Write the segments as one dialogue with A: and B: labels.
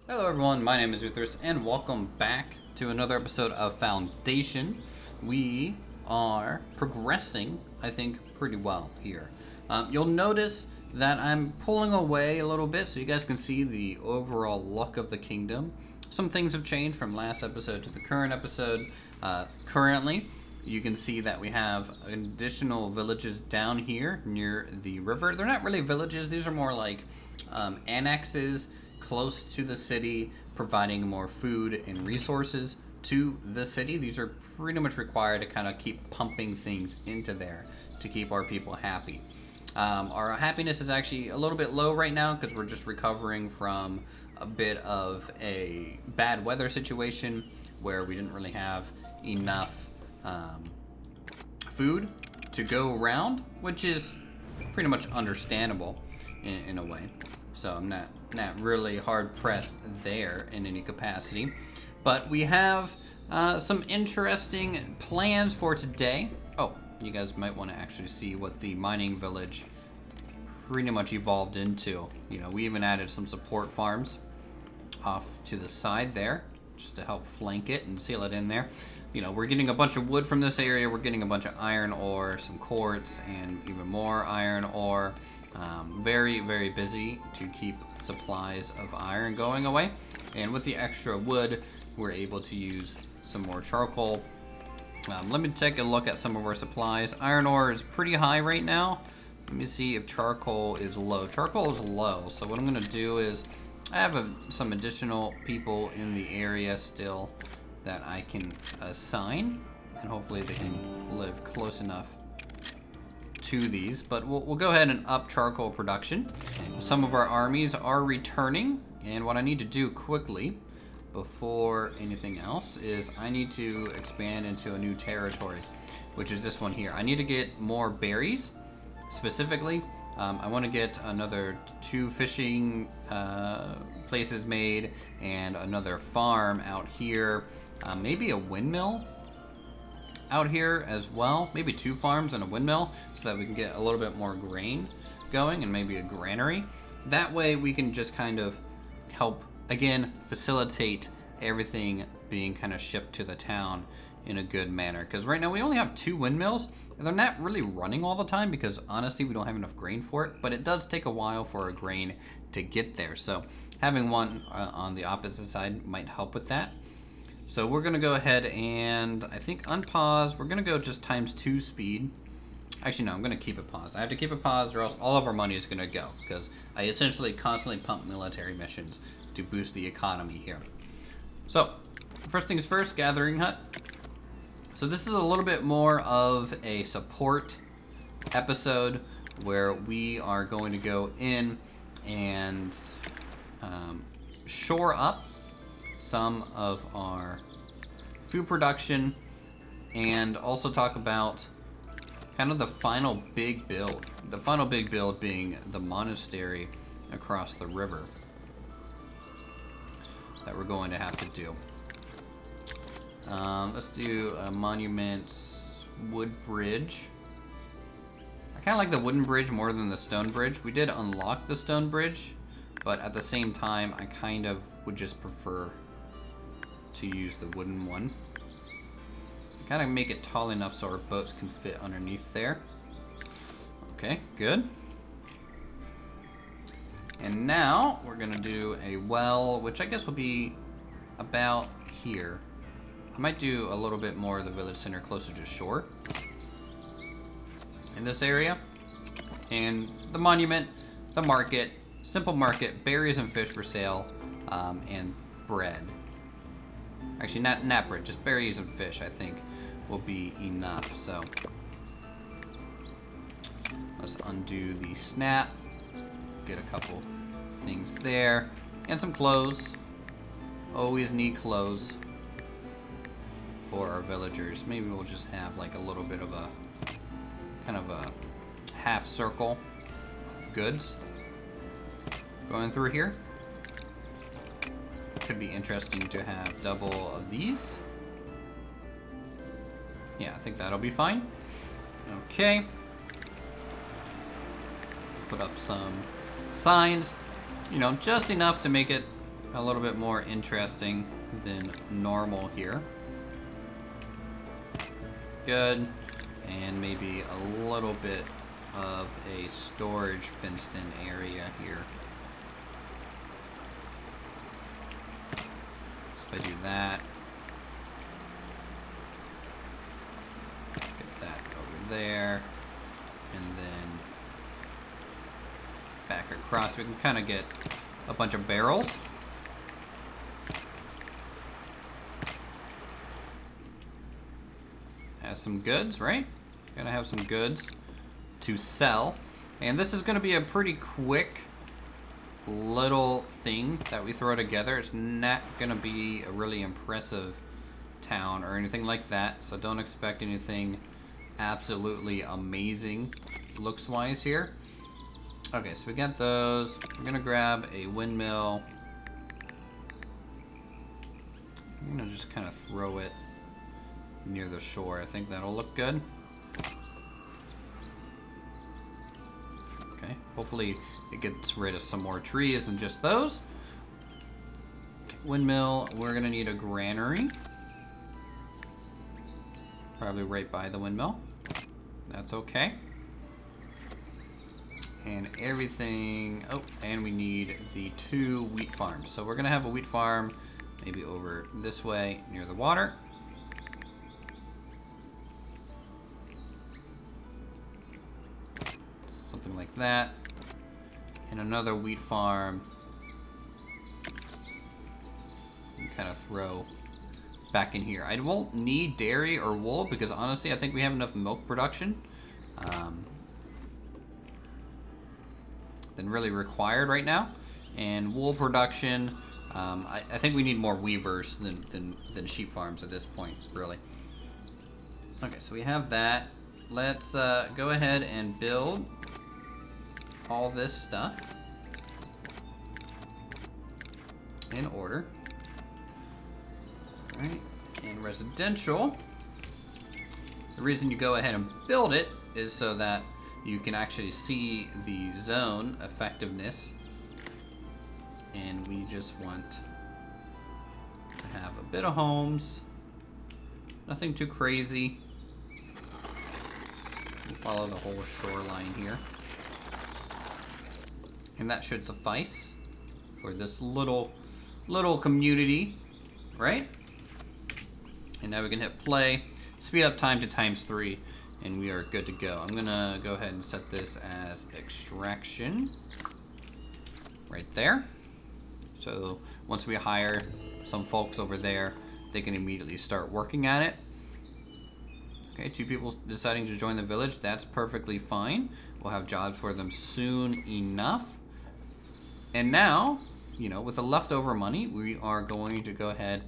A: Hello everyone, my name is Uthris and welcome back to another episode of Foundation. We are progressing, I think, pretty well here. You'll notice that I'm pulling away a little bit so you guys can see the overall look of the kingdom. Some things have changed from last episode to the current episode. Currently, you can see that we have additional villages down here near the river. They're not really villages, these are more like annexes close to the city, providing more food and resources to the city. These are pretty much required to kind of keep pumping things into there to keep our people happy. Our happiness is actually a little bit low right now because we're just recovering from a bit of a bad weather situation where we didn't really have enough food to go around, which is pretty much understandable in a way. So I'm not really hard pressed there in any capacity. But we have some interesting plans for today. Oh, you guys might want to actually see what the mining village pretty much evolved into. You know, we even added some support farms off to the side there just to help flank it and seal it in there. You know, we're getting a bunch of wood from this area. We're getting a bunch of iron ore, some quartz, and even more iron ore. Very, very busy to keep supplies of iron going away. And with the extra wood, we're able to use some more charcoal. Let me take a look at some of our supplies. Iron ore is pretty high right now. Let me see if charcoal is low. Charcoal is low, so what I'm going to do is I have some additional people in the area still that I can assign, and hopefully they can live close enough to these, but we'll go ahead and up charcoal production. Some of our armies are returning, and what I need to do quickly before anything else is I need to expand into a new territory, which is this one here. I need to get more berries. Specifically, I want to get another 2 fishing places made and another farm out here. Maybe a windmill out here as well. Maybe 2 farms and a windmill so that we can get a little bit more grain going, and maybe a granary. That way we can just kind of help, again, facilitate everything being kind of shipped to the town in a good manner. Because right now we only have 2 windmills, and they're not really running all the time because honestly we don't have enough grain for it, but it does take a while for our grain to get there. So having one on the opposite side might help with that. So we're gonna go ahead and I think unpause. We're gonna go just ×2 speed. Actually, no, I'm gonna keep it paused. I have to keep it paused or else all of our money is gonna go because I essentially constantly pump military missions to boost the economy here. So first things first, gathering hut. So this is a little bit more of a support episode where we are going to go in and shore up some of our food production and also talk about kind of the final big build. The final big build being the monastery across the river that we're going to have to do. Let's do a monument wood bridge. I kind of like the wooden bridge more than the stone bridge. We did unlock the stone bridge, but at the same time I kind of would just prefer to use the wooden one. Kind of make it tall enough so our boats can fit underneath there. Okay, good. And now we're gonna do a well, which I guess will be about here. I might do a little bit more of the village center closer to shore in this area. And the monument, the market, simple market, berries and fish for sale, and bread. Actually, not bread, just berries and fish, I think, will be enough. So let's undo the snap. Get a couple things there. And some clothes. Always need clothes for our villagers. Maybe we'll just have like a little bit of a kind of a half circle of goods going through here. Could be interesting to have double of these. Yeah, I think that'll be fine. Okay. Put up some signs, you know, just enough to make it a little bit more interesting than normal here. Good. And maybe a little bit of a storage fenced-in area here. So if I do that, get that over there, and then back across. We can kind of get a bunch of barrels. Has some goods, right? Gonna have some goods to sell. And this is gonna be a pretty quick little thing that we throw together. It's not gonna be a really impressive town or anything like that, so don't expect anything absolutely amazing looks wise here. Okay, so we got those. We're gonna grab a windmill. I'm gonna just kind of throw it near the shore. I think that'll look good. Okay, hopefully it gets rid of some more trees than just those. Okay, windmill, we're gonna need a granary. Probably right by the windmill. That's okay. And everything, oh, and we need the 2 wheat farms. So we're gonna have a wheat farm maybe over this way near the water. Something like that. And another wheat farm. And kind of throw back in here. I won't need dairy or wool because honestly I think we have enough milk production than really required right now. And wool production, I think we need more weavers than sheep farms at this point, really. Okay, so we have that. Let's go ahead and build all this stuff in order. All right, and residential, the reason you go ahead and build it is so that you can actually see the zone effectiveness, and we just want to have a bit of homes, nothing too crazy. We'll follow the whole shoreline here, and that should suffice for this little community, right? And now we can hit play, speed up time to ×3, and we are good to go. I'm gonna go ahead and set this as extraction right there. So once we hire some folks over there, they can immediately start working at it. Okay, 2 people deciding to join the village, that's perfectly fine. We'll have jobs for them soon enough. And now, you know, with the leftover money, we are going to go ahead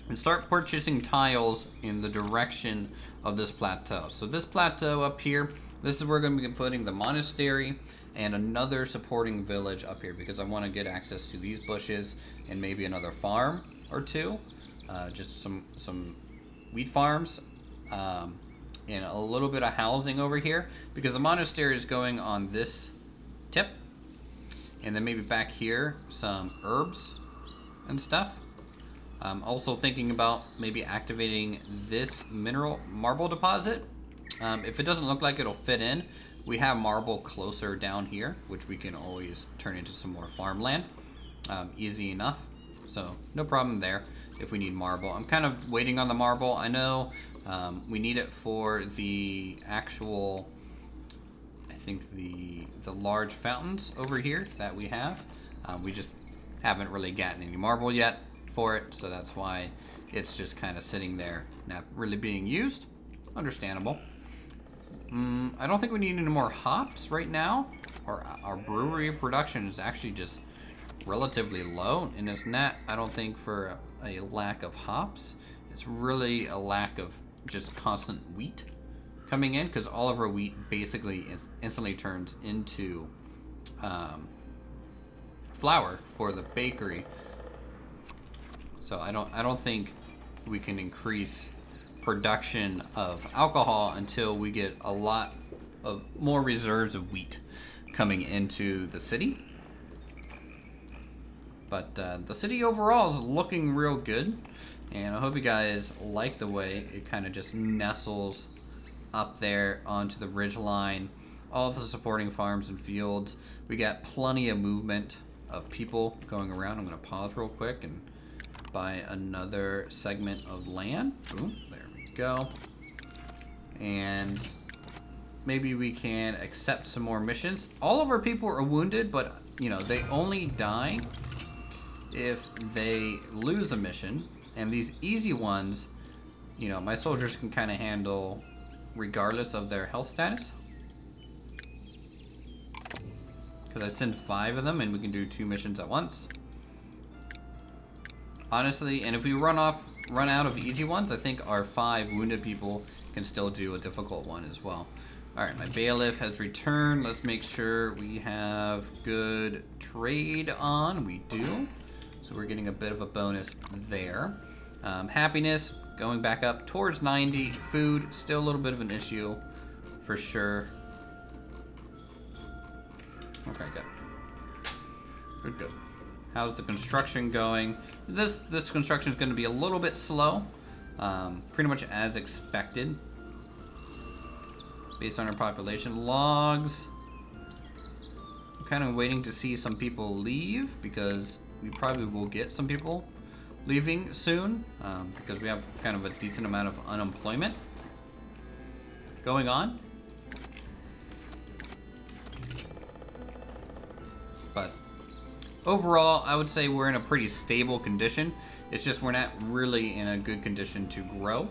A: and start purchasing tiles in the direction of this plateau. So this plateau up here, this is where we're going to be putting the monastery and another supporting village up here, because I want to get access to these bushes and maybe another farm or 2, just some wheat farms, and a little bit of housing over here, because the monastery is going on this tip, and then maybe back here some herbs and stuff. Also thinking about maybe activating this marble deposit. If it doesn't look like it'll fit in, we have marble closer down here, which we can always turn into some more farmland. Easy enough, so no problem there if we need marble. I'm kind of waiting on the marble. I know we need it for the actual, I think the large fountains over here that we have. We just haven't really gotten any marble yet for it, so that's why it's just kind of sitting there, not really being used. Understandable. I don't think we need any more hops right now. Our brewery production is actually just relatively low, and it's not, I don't think, for a lack of hops. It's really a lack of just constant wheat coming in, because all of our wheat basically instantly turns into flour for the bakery. So I don't think we can increase production of alcohol until we get a lot of more reserves of wheat coming into the city. But the city overall is looking real good, and I hope you guys like the way it kind of just nestles up there onto the ridge line. All the supporting farms and fields. We got plenty of movement of people going around. I'm going to pause real quick and buy another segment of land. Boom, there we go. And maybe we can accept some more missions. All of our people are wounded, but you know, they only die if they lose a mission. And these easy ones, you know, my soldiers can kind of handle regardless of their health status. Because I send 5 of them and we can do 2 missions at once. Honestly, and if we run out of easy ones, I think our 5 wounded people can still do a difficult one as well. Alright, my bailiff has returned. Let's make sure we have good trade on. We do. So we're getting a bit of a bonus there. Happiness going back up towards 90. Food, still a little bit of an issue for sure. Okay, good. Good. How's the construction going? This construction is going to be a little bit slow. Pretty much as expected. Based on our population logs. I'm kind of waiting to see some people leave because we probably will get some people leaving soon because we have kind of a decent amount of unemployment going on. But overall, I would say we're in a pretty stable condition. It's just we're not really in a good condition to grow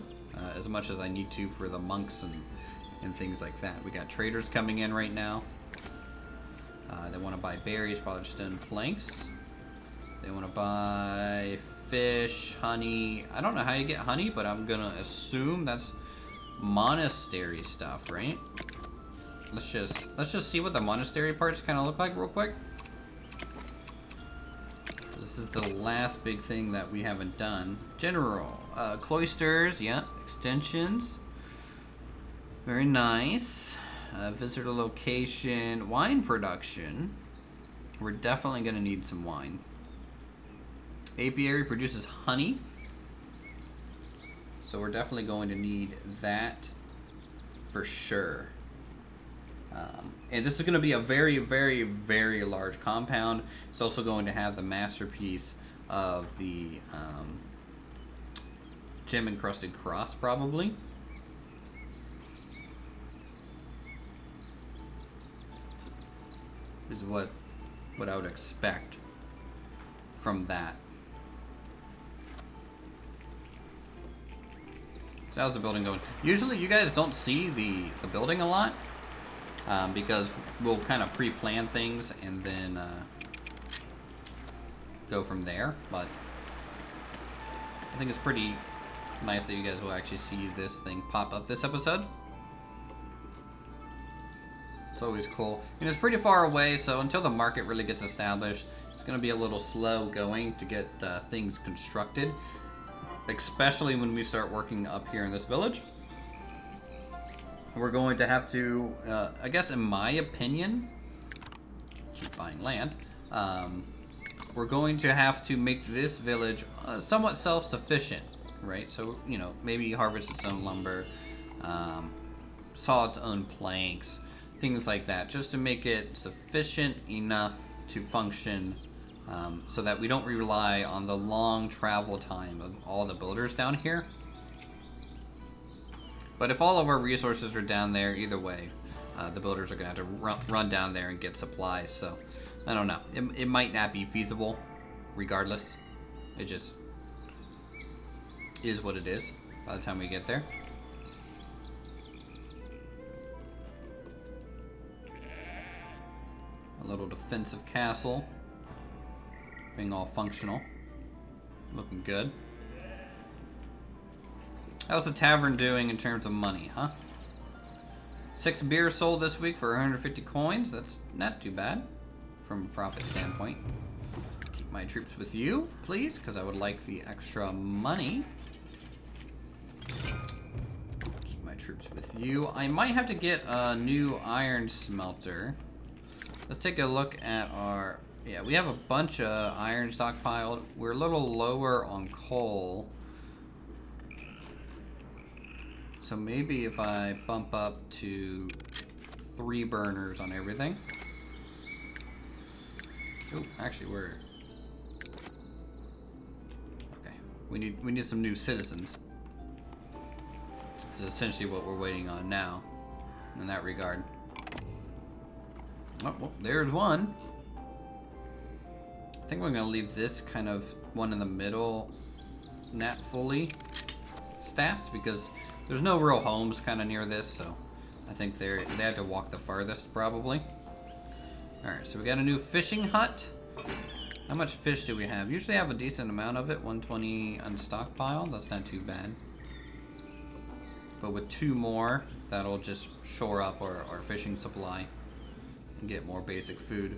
A: as much as I need to for the monks and things like that. We got traders coming in right now. They want to buy berries, probably stone planks. They want to buy fish, honey. I don't know how you get honey, but I'm gonna assume that's monastery stuff, right? Let's just see what the monastery parts kind of look like real quick. This is the last big thing that we haven't done. General cloisters, yeah, extensions. Very nice. Visitor location, wine production. We're definitely gonna need some wine. Apiary produces honey. So we're definitely going to need that for sure. And this is going to be a very, very, very large compound. It's also going to have the masterpiece of the gem encrusted cross, probably. Is what I would expect from that. So how's the building going? Usually you guys don't see the building a lot because we'll kind of pre-plan things and then go from there. But I think it's pretty nice that you guys will actually see this thing pop up this episode. It's always cool. And it's pretty far away, so until the market really gets established, it's going to be a little slow going to get things constructed. Especially when we start working up here in this village. We're going to have to, I guess in my opinion, keep buying land, we're going to have to make this village somewhat self-sufficient, right? So, you know, maybe harvest its own lumber, saw its own planks, things like that, just to make it sufficient enough to function so that we don't rely on the long travel time of all the builders down here. But if all of our resources are down there, either way, the builders are going to have to run down there and get supplies. So, I don't know. It might not be feasible, regardless. It just is what it is by the time we get there. A little defensive castle. Being all functional. Looking good. How's the tavern doing in terms of money, huh? 6 beers sold this week for 150 coins. That's not too bad from a profit standpoint. Keep my troops with you, please, because I would like the extra money. Keep my troops with you. I might have to get a new iron smelter. Let's take a look at our Yeah, we have a bunch of iron stockpiled. We're a little lower on coal. So maybe if I bump up to 3 burners on everything. Oh, actually we're... Okay, we need some new citizens. Is essentially what we're waiting on now in that regard. Oh, well, there's one. I think we're gonna leave this kind of one in the middle not fully staffed because there's no real homes kind of near this, so I think they have to walk the farthest probably. Alright, so we got a new fishing hut. How much fish do we have? Usually have a decent amount of it, 120 on stockpile. That's not too bad. But with 2 more, that'll just shore up our fishing supply and get more basic food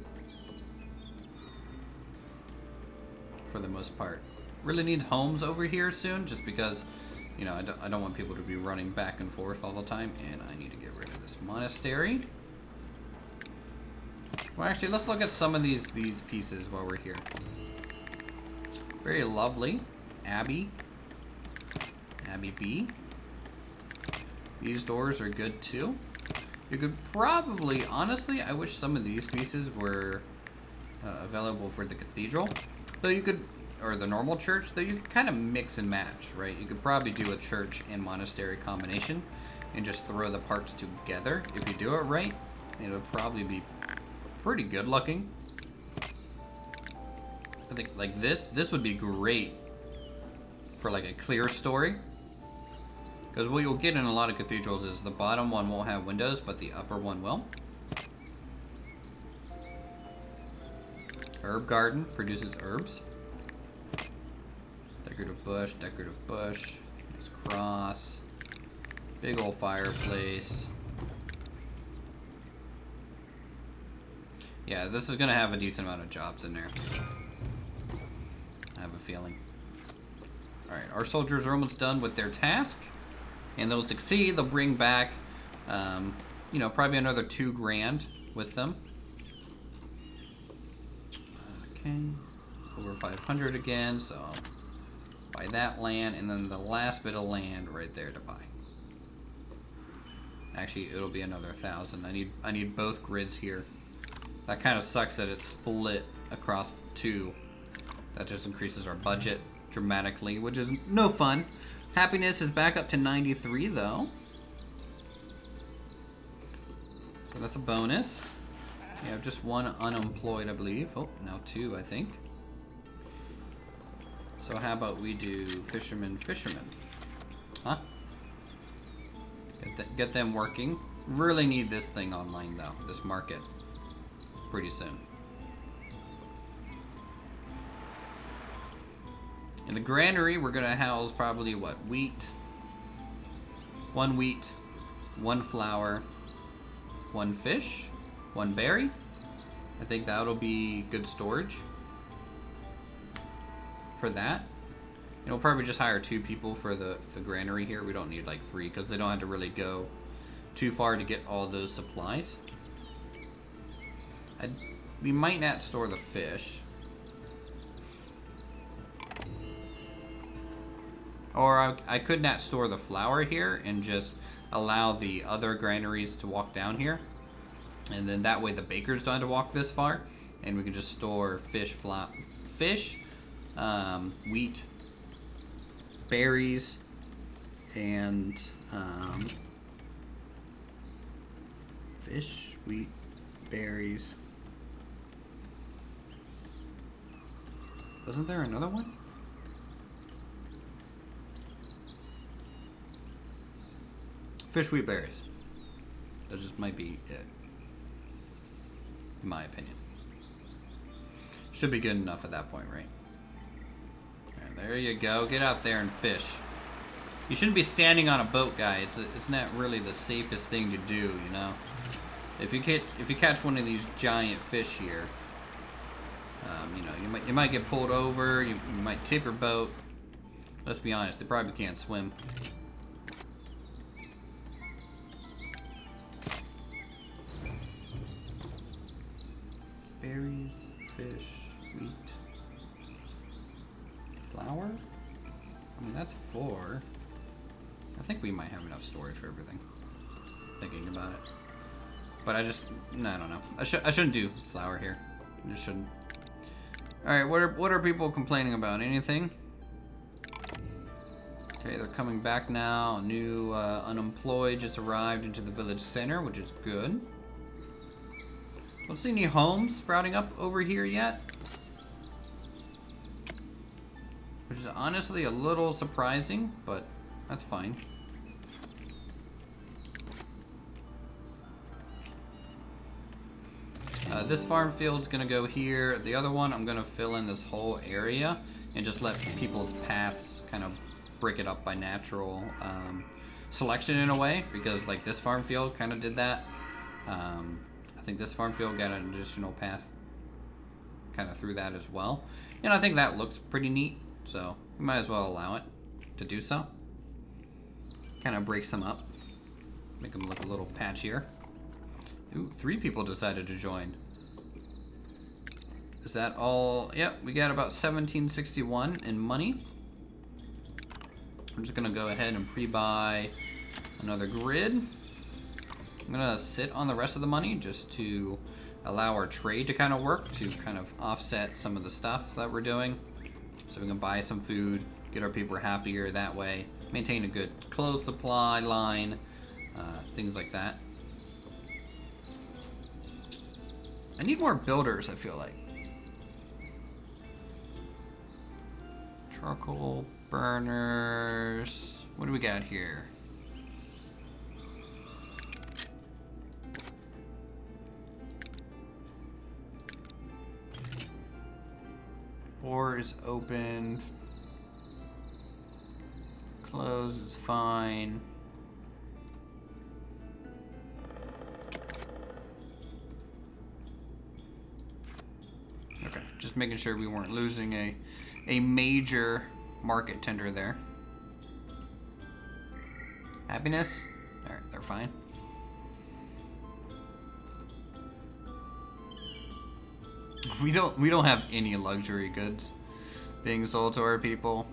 A: for the most part. Really need homes over here soon, just because, you know, I don't want people to be running back and forth all the time, and I need to get rid of this monastery. Well, actually, let's look at some of these pieces while we're here. Very lovely. Abbey B. These doors are good too. You could probably, honestly, I wish some of these pieces were available for the cathedral. Though you could, or the normal church, though you could kind of mix and match, right? You could probably do a church and monastery combination and just throw the parts together. If you do it right, it'll probably be pretty good looking. I think like this would be great for like a clear story. Because what you'll get in a lot of cathedrals is the bottom one won't have windows, but the upper one will. Herb garden produces herbs. Decorative bush, nice cross. Big old fireplace. Yeah, this is gonna have a decent amount of jobs in there. I have a feeling. Alright, our soldiers are almost done with their task. And they'll succeed, they'll bring back, you know, probably another 2 grand with them. Okay, over 500 again, so buy that land, and then the last bit of land right there to buy. Actually, it'll be another 1,000. I need both grids here. That kind of sucks that it's split across 2. That just increases our budget dramatically, which is no fun. Happiness is back up to 93 though. So that's a bonus. We have just 1 unemployed, I believe. Oh, now 2, I think. So how about we do fisherman? Huh? Get them working. Really need this thing online though, this market, pretty soon. In the granary, we're gonna house probably what? Wheat, 1 flour, 1 fish, 1 berry. I think that'll be good storage for that. And we'll probably just hire 2 people for the granary here. We don't need like 3 because they don't have to really go too far to get all those supplies. We might not store the fish. Or I could not store the flour here and just allow the other granaries to walk down here. And then that way the bakers don't have to walk this far. And we can just store fish, wheat, berries, and fish, wheat, berries. Wasn't there another one? Fish, wheat, berries. That just might be it, in my opinion. Should be good enough at that point, right? And there you go. Get out there and fish. You shouldn't be standing on a boat, guy. It's not really the safest thing to do, you know. If you catch one of these giant fish here, you know, you might get pulled over. You might tip your boat. Let's be honest, they probably can't swim. Berries, fish. flour? I mean, that's 4. I think we might have enough storage for everything. Thinking about it. But I don't know. I shouldn't do flour here. I just shouldn't. Alright, what are people complaining about? Anything? Okay, they're coming back now. A new unemployed just arrived into the village center, which is good. Don't see any homes sprouting up over here yet. Which is honestly a little surprising, but that's fine. This farm field's gonna go here. The other one, I'm gonna fill in this whole area and just let people's paths kind of break it up by natural selection in a way, because like this farm field kind of did that. I think this farm field got an additional path kind of through that as well. And I think that looks pretty neat, so we might as well allow it to do so. Kind of breaks them up, make them look a little patchier. Ooh, 3 people decided to join. Is that all? Yep, we got about 1761 in money. I'm just gonna go ahead and pre-buy another grid. I'm gonna sit on the rest of the money just to allow our trade to kind of work, to kind of offset some of the stuff that we're doing. So we can buy some food, get our people happier that way, maintain a good clothes supply line, things like that. I need more builders, I feel like. Charcoal burners. What do we got here? Door is open. Close is fine. Okay, just making sure we weren't losing a major market tender there. Happiness? Alright, they're fine. We don't have any luxury goods being sold to our people.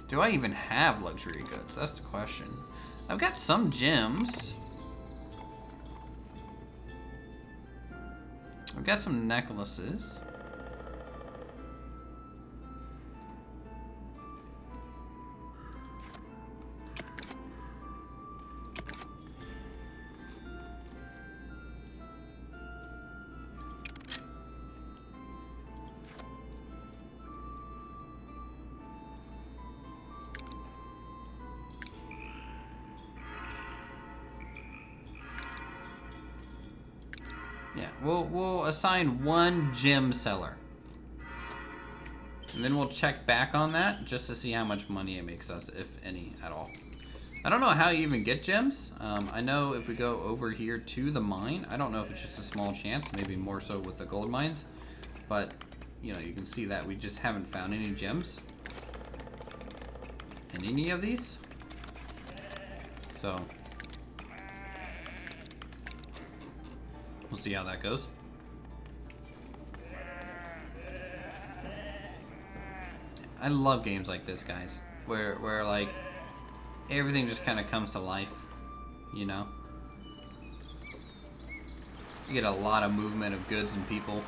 A: Do I even have luxury goods? That's the question. I've got some gems. I've got some necklaces. Yeah, we'll assign 1 gem seller. And then we'll check back on that just to see how much money it makes us, if any at all. I don't know how you even get gems. I know if we go over here to the mine, I don't know if it's just a small chance, maybe more so with the gold mines. But, you know, you can see that we just haven't found any gems in any of these. So we'll see how that goes. I love games like this, guys, where like everything just kind of comes to life, you know. You get a lot of movement of goods and people.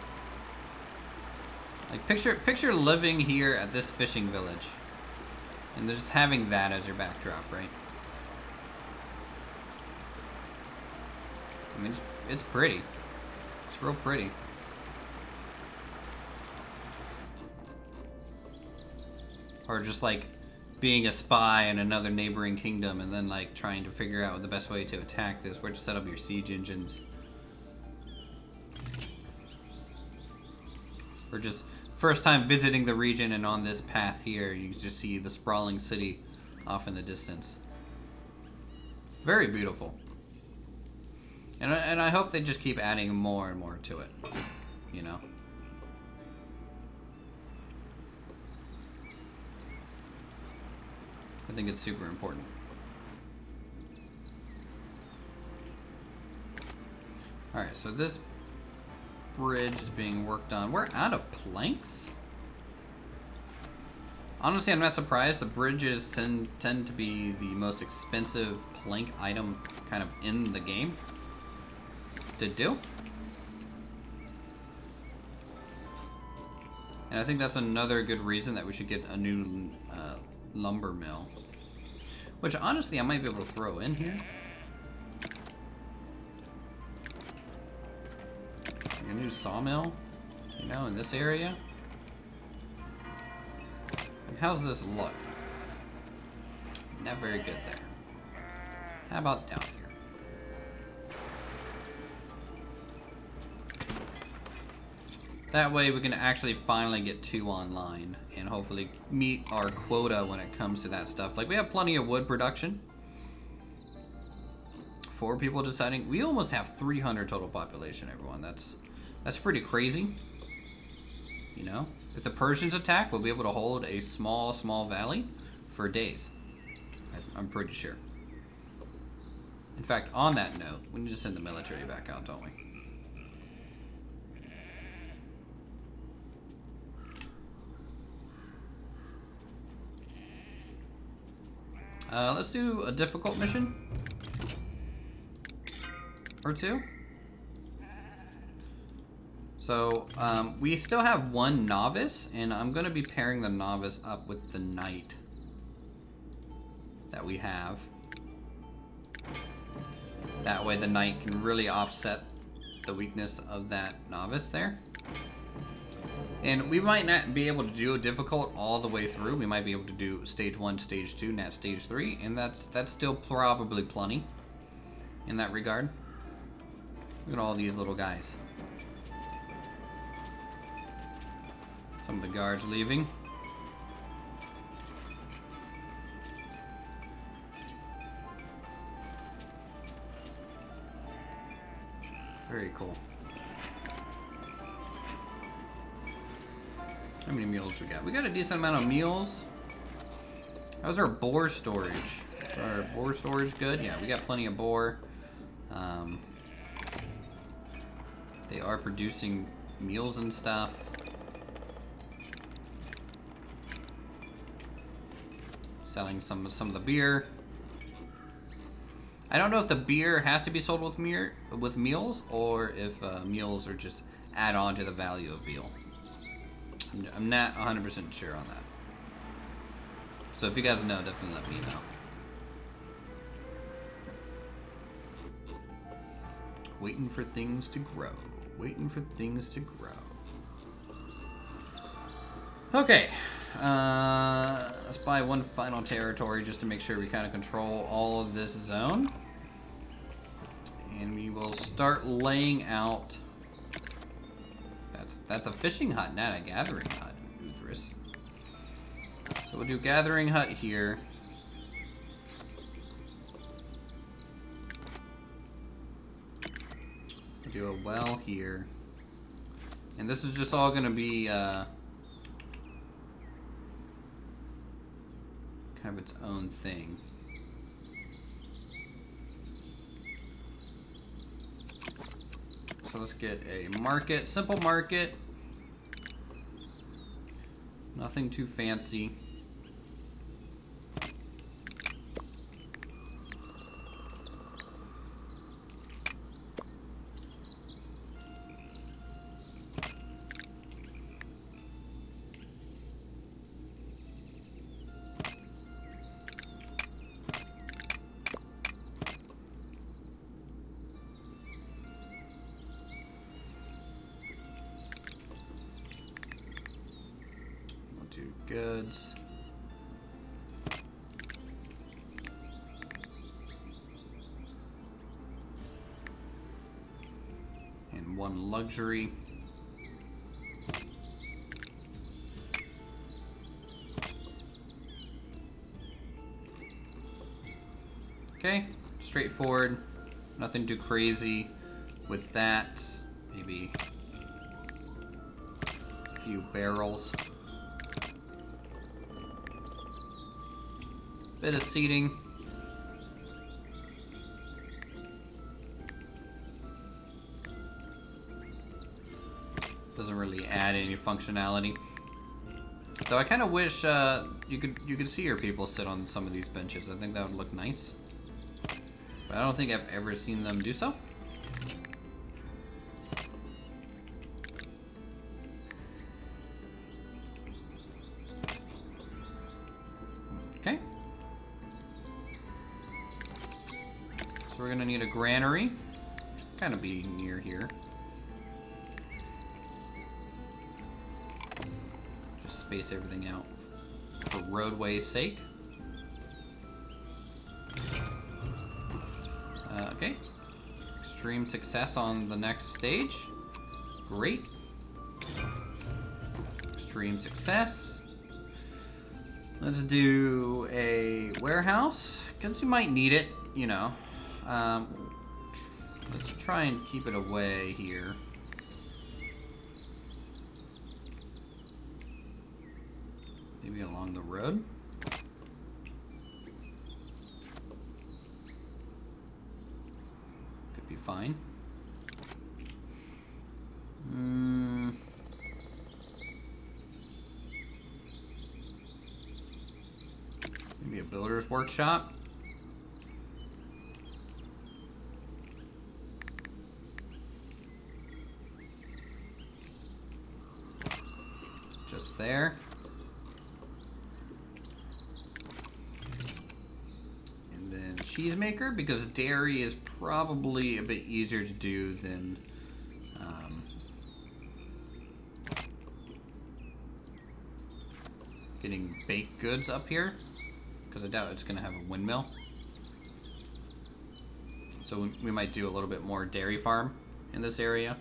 A: Like picture living here at this fishing village, and just having that as your backdrop, right? I mean, it's pretty. It's real pretty. Or just like being a spy in another neighboring kingdom and then like trying to figure out the best way to attack this, where to set up your siege engines. Or just first time visiting the region and on this path here, you just see the sprawling city off in the distance. Very beautiful. And I hope they just keep adding more and more to it, you know. I think it's super important. Alright, so this bridge is being worked on. We're out of planks? Honestly, I'm not surprised. The bridges tend to be the most expensive plank item kind of in the game to do. And I think that's another good reason that we should get a new lumber mill. Which, honestly, I might be able to throw in here. Like a new sawmill, you know, in this area. Like, how's this look? Not very good there. How about down here? That way we can actually finally get 2 online and hopefully meet our quota when it comes to that stuff. Like, we have plenty of wood production. 4 people deciding. We almost have 300 total population, everyone. That's pretty crazy. You know? If the Persians attack, we'll be able to hold a small valley for days. I'm pretty sure. In fact, on that note, we need to send the military back out, don't we? Let's do a difficult mission. Or 2. So, we still have 1 novice, and I'm going to be pairing the novice up with the knight that we have. That way the knight can really offset the weakness of that novice there. And we might not be able to do a difficult all the way through. We might be able to do stage 1, stage 2, not stage 3, and that's still probably plenty in that regard. Look at all these little guys. Some of the guards leaving. Very cool. How many meals we got? We got a decent amount of meals. How's our boar storage? Is our boar storage good? Yeah, we got plenty of boar. They are producing meals and stuff. Selling some of the beer. I don't know if the beer has to be sold with meals, or if meals are just add on to the value of meal. I'm not 100% sure on that. So if you guys know, definitely let me know. Waiting for things to grow. Waiting for things to grow. Okay. Let's buy 1 final territory just to make sure we kind of control all of this zone. And we will start laying out... That's a fishing hut, not a gathering hut, Uthris. So we'll do gathering hut here. We'll do a well here. And this is just all going to be kind of its own thing. So let's get a market, simple market. Nothing too fancy. Goods. And 1 luxury. Okay, straightforward. Nothing too crazy with that. Maybe a few barrels. Bit of seating. Doesn't really add any functionality. Though I kind of wish you could see your people sit on some of these benches. I think that would look nice. But I don't think I've ever seen them do so. Okay. So we're gonna need a granary. Kind of be near here. Just space everything out for roadway's sake. Okay. Extreme success on the next stage. Great. Extreme success. Let's do a warehouse, because you might need it, you know. Let's try and keep it away here. Maybe along the road. Could be fine. Maybe a builder's workshop. Just there. And then cheesemaker, because dairy is probably a bit easier to do than getting baked goods up here, because I doubt it's going to have a windmill. So we might do a little bit more dairy farm in this area.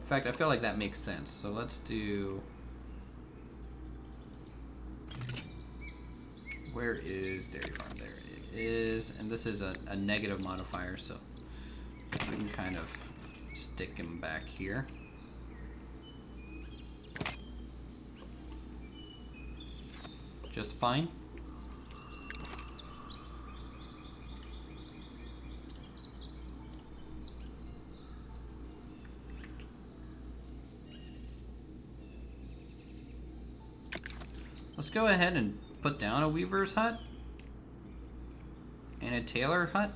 A: In fact, I feel like that makes sense. So let's do... Where is dairy farm? There it is. And this is a negative modifier, so we can kind of stick him back here. Just fine. Let's go ahead and put down a weaver's hut and a tailor hut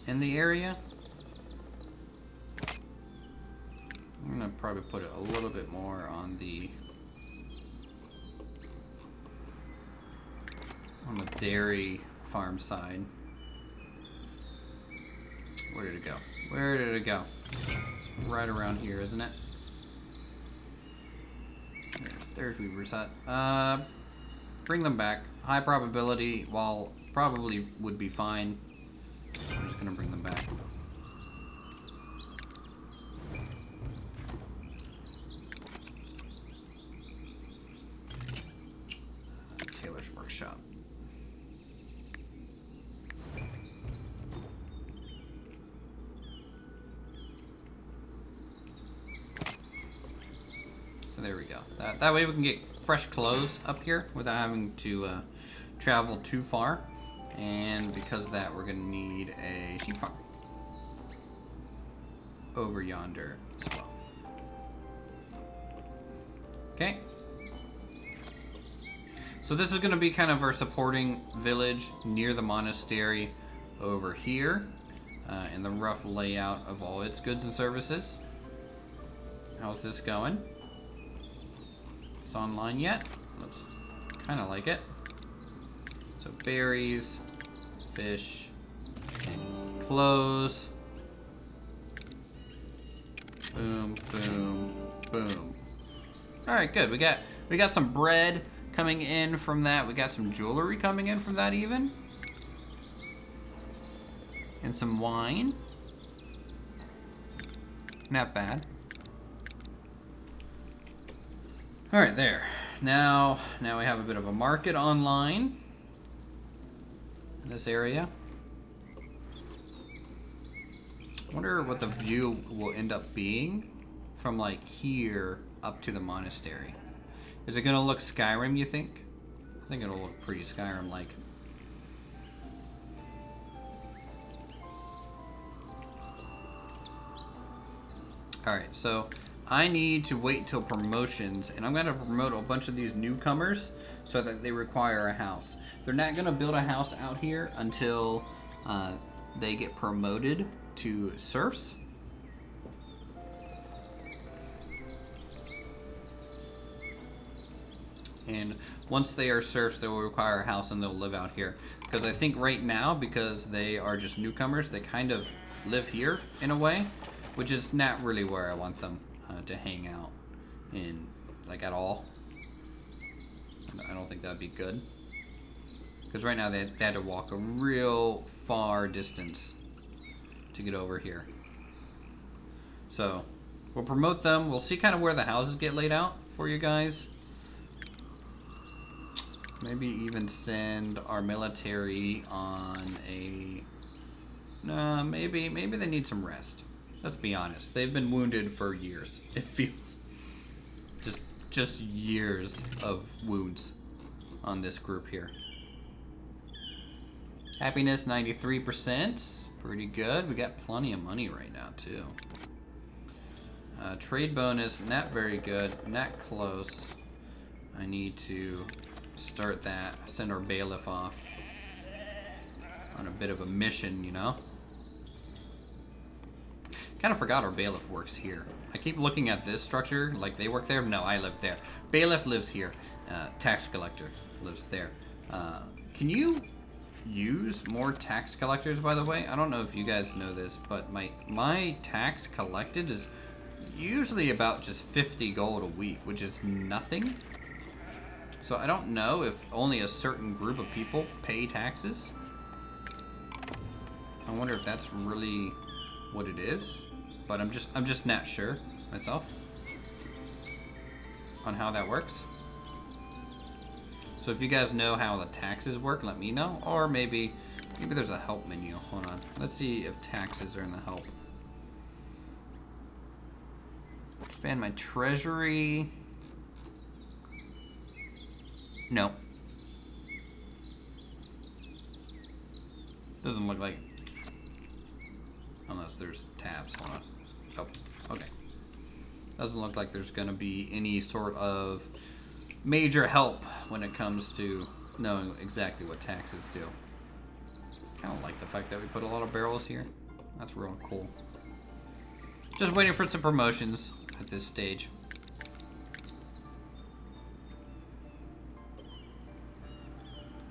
A: in the area. I'm gonna probably put it a little bit more on the dairy farm side. Where did it go? Where did it go? It's right around here, isn't it? There's Weaver's Hut. Bring them back. High probability, while probably would be fine. I'm just gonna bring them back. Tailor's workshop. So there we go. That way we can get fresh clothes up here without having to travel too far. And because of that, we're gonna need a sheep farm over yonder as well. Okay. So this is gonna be kind of our supporting village near the monastery over here, and the rough layout of all its goods and services. How's this going? It's online yet? Looks kind of like it. So berries, fish, clothes. Boom, boom, boom. All right, good. We got some bread coming in from that. We got some jewelry coming in from that even, and some wine. Not bad. All right, there. Now we have a bit of a market online in this area. I wonder what the view will end up being from like here up to the monastery. Is it gonna look Skyrim, you think? I think it'll look pretty Skyrim-like. Alright, so I need to wait till promotions, and I'm going to promote a bunch of these newcomers so that they require a house. They're not going to build a house out here until they get promoted to serfs. And once they are serfs, they will require a house and they'll live out here. Because I think right now, because they are just newcomers, they kind of live here in a way, which is not really where I want them to hang out in, like, at all. I don't think that'd be good. Because right now they had to walk a real far distance to get over here. So we'll promote them. We'll see kind of where the houses get laid out for you guys. Maybe even send our military on a... Nah, maybe they need some rest. Let's be honest. They've been wounded for years. It feels just years of wounds on this group here. Happiness 93%. Pretty good. We got plenty of money right now too. Trade bonus, not very good. Not close. I need to start that. Send our bailiff off on a bit of a mission, you know? Kind of forgot our bailiff works here. I keep looking at this structure like they work there. No, I live there. Bailiff lives here. Tax collector lives there. Can you use more tax collectors, by the way? I don't know if you guys know this, but my tax collected is usually about just 50 gold a week, which is nothing. So I don't know if only a certain group of people pay taxes. I wonder if that's really what it is, but I'm just not sure myself on how that works. So if you guys know how the taxes work, let me know. Or maybe there's a help menu. Hold on. Let's see if taxes are in the help. Expand my treasury. No. Doesn't look like... Unless there's tabs. Hold on. Oh, okay. Doesn't look like there's going to be any sort of major help when it comes to knowing exactly what taxes do. I don't like the fact that we put a lot of barrels here. That's real cool. Just waiting for some promotions at this stage.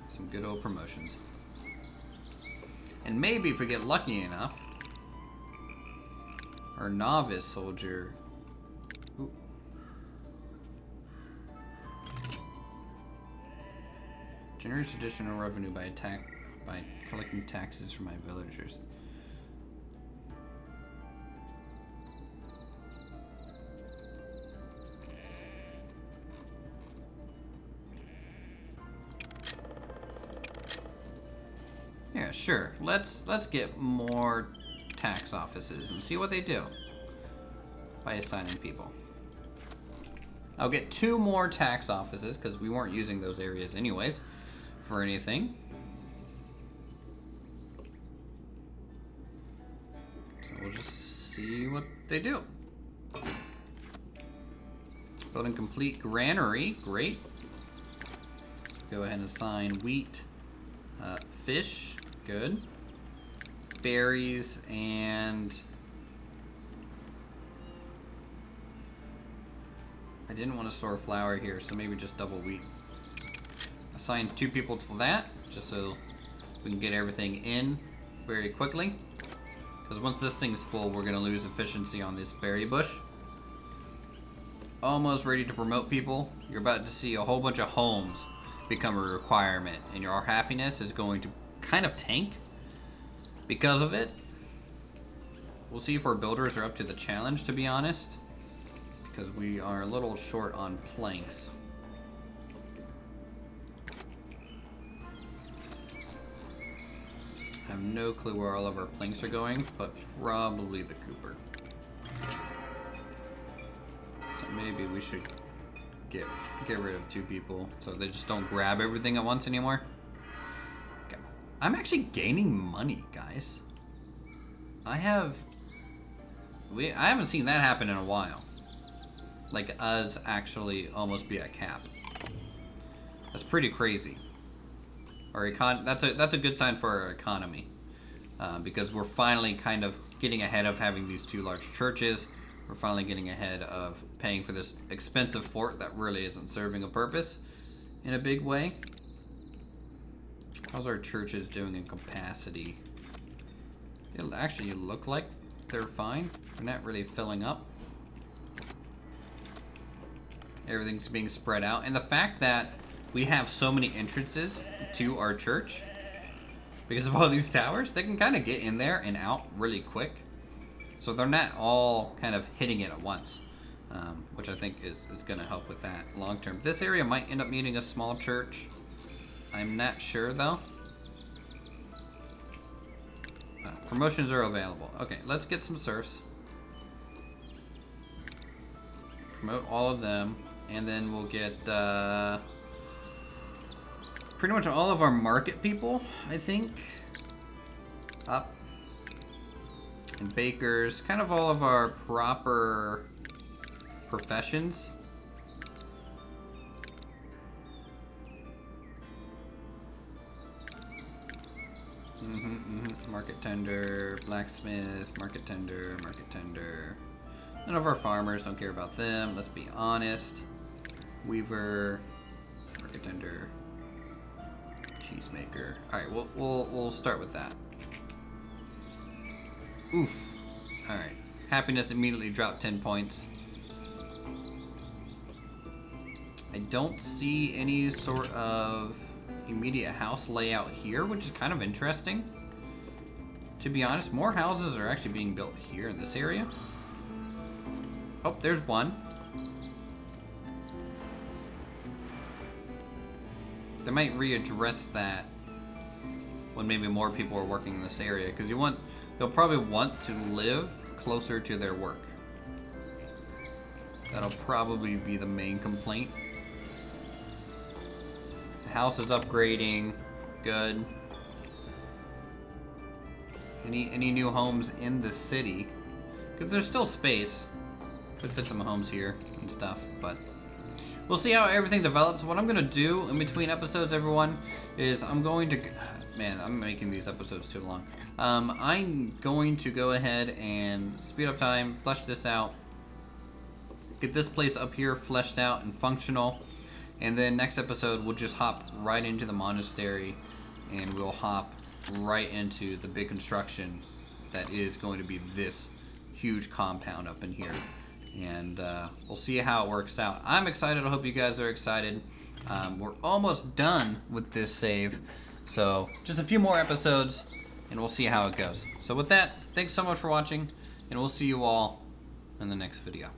A: Some good old promotions. And maybe if we get lucky enough, our novice soldier... Ooh. Generates additional revenue by collecting taxes from my villagers. Yeah, sure. Let's get more tax offices and see what they do by assigning people. I'll get 2 more tax offices because we weren't using those areas anyways for anything. So we'll just see what they do. Building complete granary, great. Go ahead and assign wheat, fish, good. Berries and I didn't want to store flour here, so maybe just double wheat. Assign 2 people to that, just so we can get everything in very quickly. Because once this thing's full, we're going to lose efficiency on this berry bush. Almost ready to promote people. You're about to see a whole bunch of homes become a requirement, and your happiness is going to kind of tank because of it. We'll see if our builders are up to the challenge, to be honest, because we are a little short on planks. I have no clue where all of our planks are going, but probably the Cooper. So maybe we should get rid of 2 people so they just don't grab everything at once anymore. I'm actually gaining money, guys. I have I haven't seen that happen in a while. Like us actually almost be at cap. That's pretty crazy. That's a good sign for our economy, because we're finally kind of getting ahead of having these 2 large churches. We're finally getting ahead of paying for this expensive fort that really isn't serving a purpose in a big way. How's our churches doing in capacity? They actually look like they're fine. They're not really filling up. Everything's being spread out. And the fact that we have so many entrances to our church because of all these towers, they can kind of get in there and out really quick. So they're not all kind of hitting it at once, which I think is going to help with that long term. This area might end up needing a small church. I'm not sure though. Promotions are available. Okay, let's get some serfs. Promote all of them, and then we'll get pretty much all of our market people, I think, up. And bakers, kind of all of our proper professions. Market tender, blacksmith, market tender, market tender. None of our farmers, don't care about them, let's be honest. Weaver, market tender, cheesemaker. Alright, we'll start with that. Oof. Alright. Happiness immediately dropped 10 points. I don't see any sort of immediate house layout here, which is kind of interesting. To be honest, more houses are actually being built here in this area. Oh, there's one. They might readdress that when maybe more people are working in this area, because they'll probably want to live closer to their work. That'll probably be the main complaint. The house is upgrading. Good. Any new homes in the city? Because there's still space. Could fit some homes here and stuff, but we'll see how everything develops. What I'm gonna do in between episodes, everyone, is I'm going to... Man, I'm making these episodes too long. I'm going to go ahead and speed up time, flesh this out, get this place up here fleshed out and functional, and then next episode we'll just hop right into the monastery, and we'll hop right into the big construction that is going to be this huge compound up in here. And we'll see how it works out. I'm excited. I hope you guys are excited. We're almost done with this save. So just a few more episodes and we'll see how it goes. So with that, thanks so much for watching, and we'll see you all in the next video.